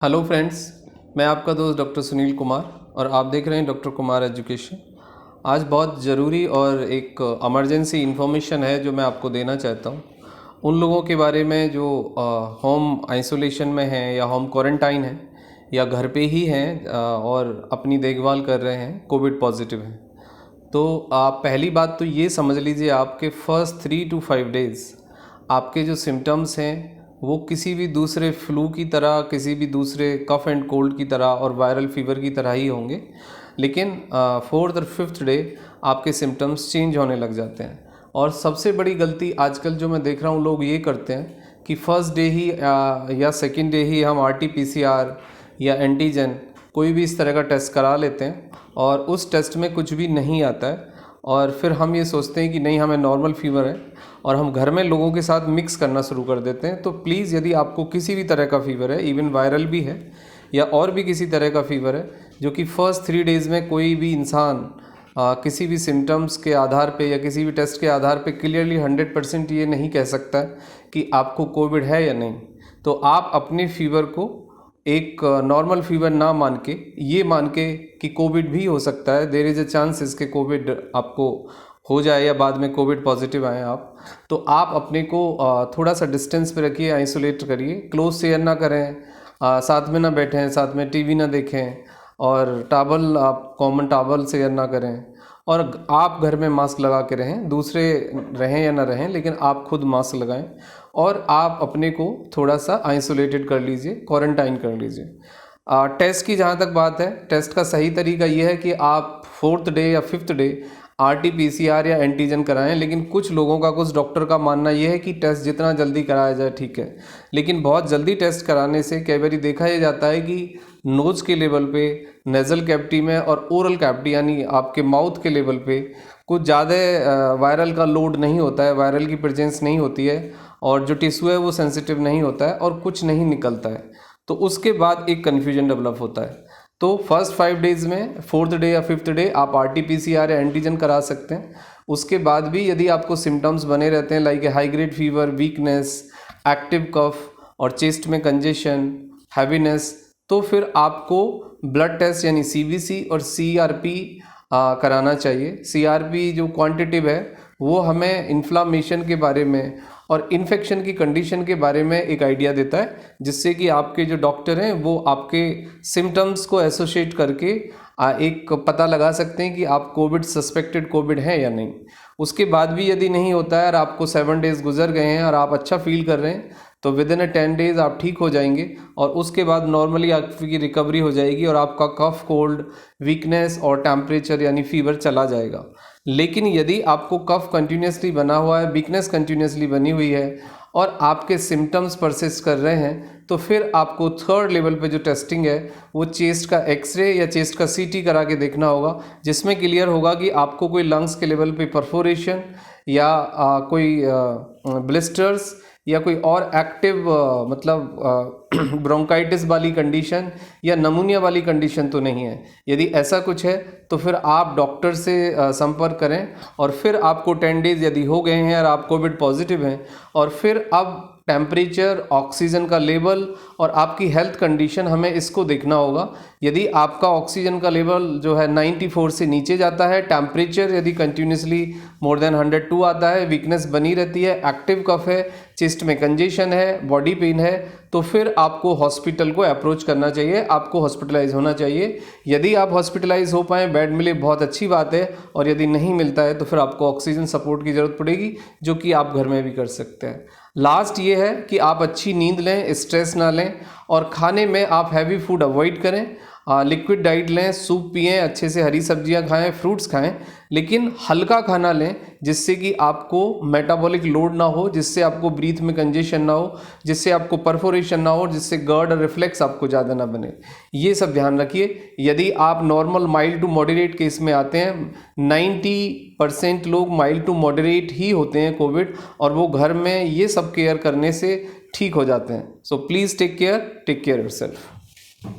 Hello friends, मैं आपका दोस्त डॉक्टर सुनील कुमार और आप देख रहे हैं डॉक्टर कुमार एजुकेशन। आज बहुत ज़रूरी और एक इमरजेंसी इन्फॉर्मेशन है जो मैं आपको देना चाहता हूँ उन लोगों के बारे में जो होम आइसोलेशन में हैं या होम क्वारंटाइन हैं या घर पे ही हैं और अपनी देखभाल कर रहे हैं, कोविड पॉजिटिव हैं। तो आप पहली बात तो ये समझ लीजिए, आपके फर्स्ट 3 to 5 डेज़ आपके जो सिम्टम्स हैं वो किसी भी दूसरे फ्लू की तरह, किसी भी दूसरे कफ एंड कोल्ड की तरह और वायरल फीवर की तरह ही होंगे। लेकिन 4th और 5th डे आपके सिम्टम्स चेंज होने लग जाते हैं। और सबसे बड़ी गलती आजकल जो मैं देख रहा हूँ लोग ये करते हैं कि फर्स्ट डे ही या सेकेंड डे ही हम RT-PCR या एंटीजन कोई भी इस तरह का टेस्ट करा लेते हैं और उस टेस्ट में कुछ भी नहीं आता है और फिर हम ये सोचते हैं कि नहीं, हमें नॉर्मल फीवर है और हम घर में लोगों के साथ मिक्स करना शुरू कर देते हैं। तो प्लीज़, यदि आपको किसी भी तरह का फीवर है, इवन वायरल भी है या और भी किसी तरह का फीवर है जो कि फर्स्ट 3 डेज़ में कोई भी इंसान किसी भी सिम्टम्स के आधार पे या किसी भी टेस्ट के आधार पे क्लियरली 100% ये नहीं कह सकता कि आपको कोविड है या नहीं, तो आप अपने फीवर को एक नॉर्मल फीवर ना मान के, ये मान के कि कोविड भी हो सकता है, देयर इज़ अ चांसेस कि कोविड आपको हो जाए या बाद में कोविड पॉजिटिव आए आप, तो आप अपने को थोड़ा सा डिस्टेंस पे रखिए, आइसोलेट करिए, क्लोज शेयर ना करें, साथ में ना बैठें, साथ में टीवी ना देखें और टावल, आप कॉमन टावल शेयर ना करें और आप घर में मास्क लगा के रहें, दूसरे रहें या ना रहें लेकिन आप खुद मास्क लगाएं और आप अपने को थोड़ा सा आइसोलेटेड कर लीजिए, क्वारंटाइन कर लीजिए। टेस्ट की जहाँ तक बात है, टेस्ट का सही तरीका ये है कि आप 4th डे या 5th डे RT-PCR या एंटीजन कराएं। लेकिन कुछ लोगों का, कुछ डॉक्टर का मानना यह है कि टेस्ट जितना जल्दी कराया जाए ठीक है, लेकिन बहुत जल्दी टेस्ट कराने से कई बार देखा यह जाता है कि नोज़ के लेवल पे, नेज़ल कैविटी में और ओरल कैविटी यानी आपके माउथ के लेवल पे कुछ ज़्यादा वायरल का लोड नहीं होता है, वायरल की प्रेजेंस नहीं होती है और जो टिश्यू है वो सेंसिटिव नहीं होता है और कुछ नहीं निकलता है, तो उसके बाद एक कन्फ्यूजन डेवलप होता है। तो फर्स्ट 5 डेज़ में 4th डे या 5th डे आप RT-PCR या एंटीजन करा सकते हैं। उसके बाद भी यदि आपको सिम्टम्स बने रहते हैं like high grade fever, weakness, active cough और चेस्ट में कंजेशन, हैवीनेस, तो फिर आपको ब्लड टेस्ट यानी CBC और CRP कराना चाहिए। CRP जो क्वांटिटिव है वो हमें इन्फ्लामेशन के बारे में और इन्फेक्शन की कंडीशन के बारे में एक आइडिया देता है, जिससे कि आपके जो डॉक्टर हैं वो आपके सिम्टम्स को एसोसिएट करके एक पता लगा सकते हैं कि आप कोविड, सस्पेक्टेड कोविड है या नहीं। उसके बाद भी यदि नहीं होता है और आपको 7 डेज़ गुजर गए हैं और आप अच्छा फील कर रहे हैं तो विदिन 10 डेज़ आप ठीक हो जाएंगे और उसके बाद नॉर्मली आपकी रिकवरी हो जाएगी और आपका कफ, कोल्ड, वीकनेस और टेम्परेचर यानी फीवर चला जाएगा। लेकिन यदि आपको कफ कंटिन्यूसली बना हुआ है, वीकनेस कंटिन्यूसली बनी हुई है और आपके सिम्टम्स परसिस्ट कर रहे हैं, तो फिर आपको 3rd लेवल पे जो टेस्टिंग है वो चेस्ट का एक्सरे या चेस्ट का CT करा के देखना होगा, जिसमें क्लियर होगा कि आपको कोई लंग्स के लेवल पे परफोरेशन या कोई ब्लिस्टर्स या कोई और एक्टिव मतलब ब्रोंकाइटिस वाली कंडीशन या नमूनिया वाली कंडीशन तो नहीं है। यदि ऐसा कुछ है तो फिर आप डॉक्टर से संपर्क करें और फिर आपको 10 डेज़ यदि हो गए हैं और आप कोविड पॉजिटिव हैं और फिर अब टेम्परेचर, ऑक्सीजन का लेवल और आपकी हेल्थ कंडीशन, हमें इसको देखना होगा। यदि आपका ऑक्सीजन का लेवल जो है 94 से नीचे जाता है, टेम्परेचर यदि कंटिन्यूसली मोर देन 102 आता है, वीकनेस बनी रहती है, एक्टिव कफ है, चेस्ट में कंजेशन है, बॉडी पेन है, तो फिर आपको हॉस्पिटल को अप्रोच करना चाहिए, आपको हॉस्पिटलाइज होना चाहिए। यदि आप हॉस्पिटलाइज हो पाएँ, बेड मिले, बहुत अच्छी बात है, और यदि नहीं मिलता है तो फिर आपको ऑक्सीजन सपोर्ट की ज़रूरत पड़ेगी, जो कि आप घर में भी कर सकते हैं। लास्ट ये है कि आप अच्छी नींद लें, स्ट्रेस ना लें और खाने में आप हैवी फूड अवॉइड करें, लिक्विड डाइट लें, सूप पिएं, अच्छे से हरी सब्जियां खाएं, फ्रूट्स खाएं, लेकिन हल्का खाना लें जिससे कि आपको मेटाबॉलिक लोड ना हो, जिससे आपको ब्रीथ में कंजेशन ना हो, जिससे आपको परफोरेशन ना हो, जिससे गर्ड और रिफ्लेक्स आपको ज़्यादा ना बने। ये सब ध्यान रखिए। यदि आप normal mild to moderate case में आते हैं, 90% लोग माइल्ड टू मॉडरेट ही होते हैं कोविड, और वो घर में ये सब केयर करने से ठीक हो जाते हैं। So please take care yourself.